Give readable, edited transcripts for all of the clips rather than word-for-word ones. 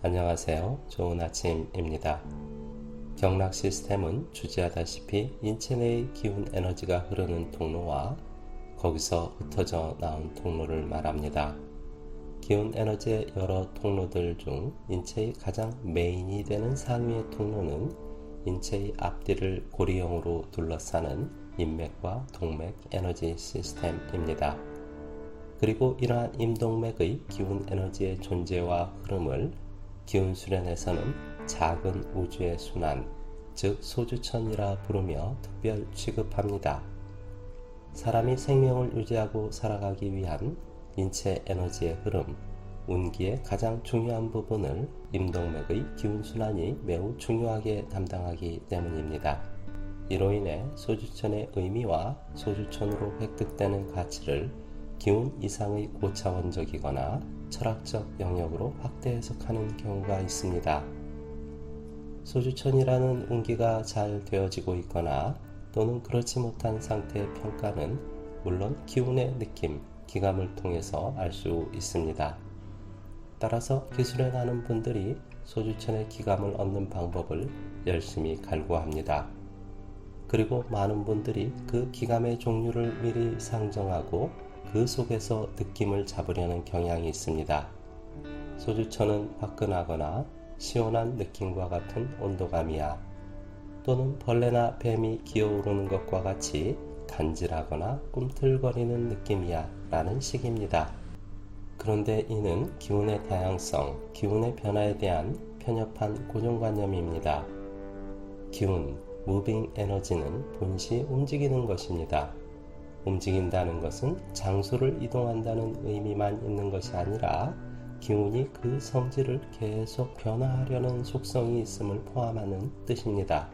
안녕하세요. 좋은 아침입니다. 경락 시스템은 주지하다시피 인체 내의 기운 에너지가 흐르는 통로와 거기서 흩어져 나온 통로를 말합니다. 기운 에너지의 여러 통로들 중 인체의 가장 메인이 되는 상위의 통로는 인체의 앞뒤를 고리형으로 둘러싸는 인맥과 동맥 에너지 시스템입니다. 그리고 이러한 임동맥의 기운 에너지의 존재와 흐름을 기운 수련에서는 작은 우주의 순환, 즉 소주천이라 부르며 특별 취급합니다. 사람이 생명을 유지하고 살아가기 위한 인체 에너지의 흐름, 운기의 가장 중요한 부분을 임동맥의 기운 순환이 매우 중요하게 담당하기 때문입니다. 이로 인해 소주천의 의미와 소주천으로 획득되는 가치를 기운 이상의 고차원적이거나 철학적 영역으로 확대 해석하는 경우가 있습니다. 소주천이라는 운기가 잘 되어지고 있거나 또는 그렇지 못한 상태의 평가는 물론 기운의 느낌, 기감을 통해서 알 수 있습니다. 따라서 기수련하는 분들이 소주천의 기감을 얻는 방법을 열심히 갈구합니다. 그리고 많은 분들이 그 기감의 종류를 미리 상정하고 그 속에서 느낌을 잡으려는 경향이 있습니다. 소주천은 화끈하거나 시원한 느낌과 같은 온도감이야, 또는 벌레나 뱀이 기어오르는 것과 같이 간질하거나 꿈틀거리는 느낌이야 라는 식입니다. 그런데 이는 기운의 다양성, 기운의 변화에 대한 편협한 고정관념입니다. 기운, 무빙 에너지는 본시 움직이는 것입니다. 움직인다는 것은 장소를 이동한다는 의미만 있는 것이 아니라 기운이 그 성질을 계속 변화하려는 속성이 있음을 포함하는 뜻입니다.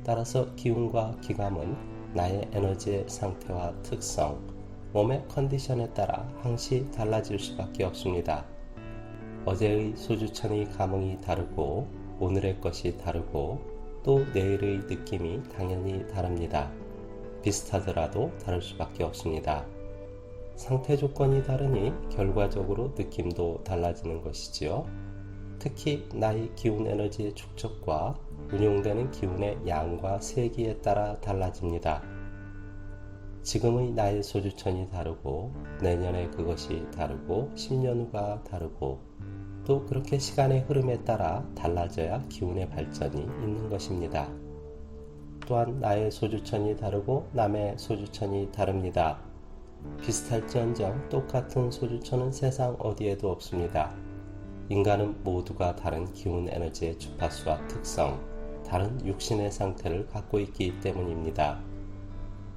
따라서 기운과 기감은 나의 에너지의 상태와 특성, 몸의 컨디션에 따라 항시 달라질 수밖에 없습니다. 어제의 소주천의 감흥이 다르고 오늘의 것이 다르고 또 내일의 느낌이 당연히 다릅니다. 비슷하더라도 다를 수밖에 없습니다. 상태 조건이 다르니 결과적으로 느낌도 달라지는 것이지요. 특히 나의 기운 에너지의 축적과 운용되는 기운의 양과 세기에 따라 달라집니다. 지금의 나의 소주천이 다르고 내년에 그것이 다르고 10년 후가 다르고 또 그렇게 시간의 흐름에 따라 달라져야 기운의 발전이 있는 것입니다. 또한 나의 소주천이 다르고 남의 소주천이 다릅니다. 비슷할지언정 똑같은 소주천은 세상 어디에도 없습니다. 인간은 모두가 다른 기운 에너지의 주파수와 특성, 다른 육신의 상태를 갖고 있기 때문입니다.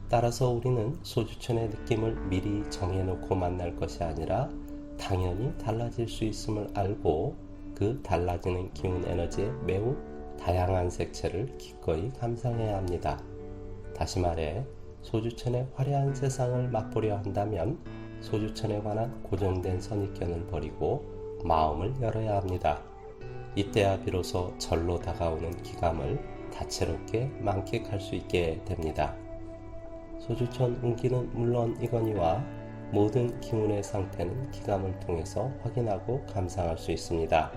따라서 우리는 소주천의 느낌을 미리 정해놓고 만날 것이 아니라 당연히 달라질 수 있음을 알고 그 달라지는 기운 에너지의 매우 다양한 색채를 기꺼이 감상해야 합니다. 다시 말해 소주천의 화려한 세상을 맛보려 한다면 소주천에 관한 고정된 선입견을 버리고 마음을 열어야 합니다. 이때야 비로소 절로 다가오는 기감을 다채롭게 만끽할 수 있게 됩니다. 소주천 운기는 물론 이거니와 모든 기운의 상태는 기감을 통해서 확인하고 감상할 수 있습니다.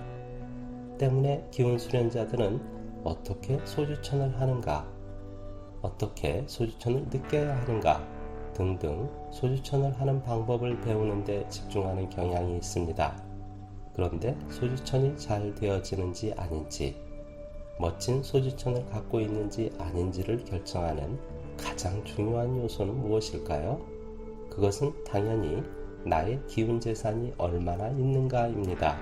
때문에 기운 수련자들은 어떻게 소주천을 하는가, 어떻게 소주천을 느껴야 하는가 등등 소주천을 하는 방법을 배우는 데 집중하는 경향이 있습니다. 그런데 소주천이 잘 되어지는지 아닌지, 멋진 소주천을 갖고 있는지 아닌지를 결정하는 가장 중요한 요소는 무엇일까요? 그것은 당연히 나의 기운 재산이 얼마나 있는가입니다.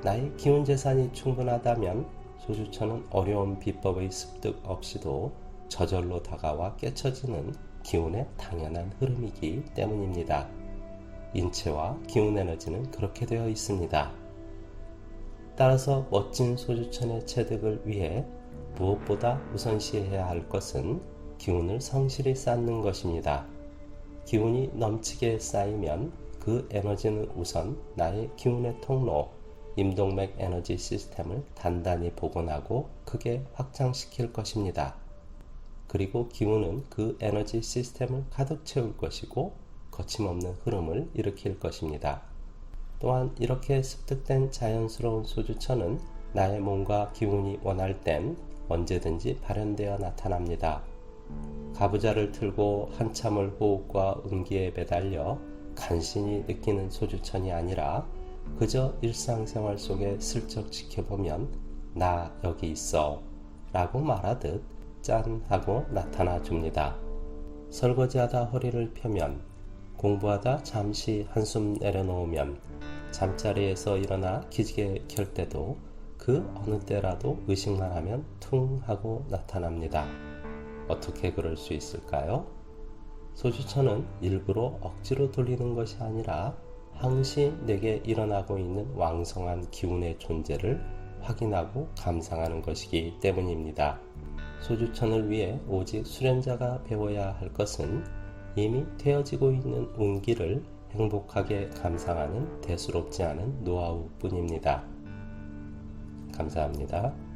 나의 기운 재산이 충분하다면 소주천은 어려운 비법의 습득 없이도 저절로 다가와 깨쳐지는 기운의 당연한 흐름이기 때문입니다. 인체와 기운 에너지는 그렇게 되어 있습니다. 따라서 멋진 소주천의 체득을 위해 무엇보다 우선시해야 할 것은 기운을 성실히 쌓는 것입니다. 기운이 넘치게 쌓이면 그 에너지는 우선 나의 기운의 통로, 임동맥 에너지 시스템을 단단히 복원하고 크게 확장시킬 것입니다. 그리고 기운은 그 에너지 시스템을 가득 채울 것이고 거침없는 흐름을 일으킬 것입니다. 또한 이렇게 습득된 자연스러운 소주처는 나의 몸과 기운이 원할 땐 언제든지 발현되어 나타납니다. 가부좌를 틀고 한참을 호흡과 운기에 매달려 간신히 느끼는 소주천이 아니라 그저 일상생활 속에 슬쩍 지켜보면 나 여기 있어 라고 말하듯 짠 하고 나타나 줍니다. 설거지하다 허리를 펴면, 공부하다 잠시 한숨 내려놓으면, 잠자리에서 일어나 기지개 켤 때도 그 어느 때라도 의식만 하면 퉁 하고 나타납니다. 어떻게 그럴 수 있을까요? 소주천은 일부러 억지로 돌리는 것이 아니라 항시 내게 일어나고 있는 왕성한 기운의 존재를 확인하고 감상하는 것이기 때문입니다. 소주천을 위해 오직 수련자가 배워야 할 것은 이미 되어지고 있는 운기를 행복하게 감상하는 대수롭지 않은 노하우뿐입니다. 감사합니다.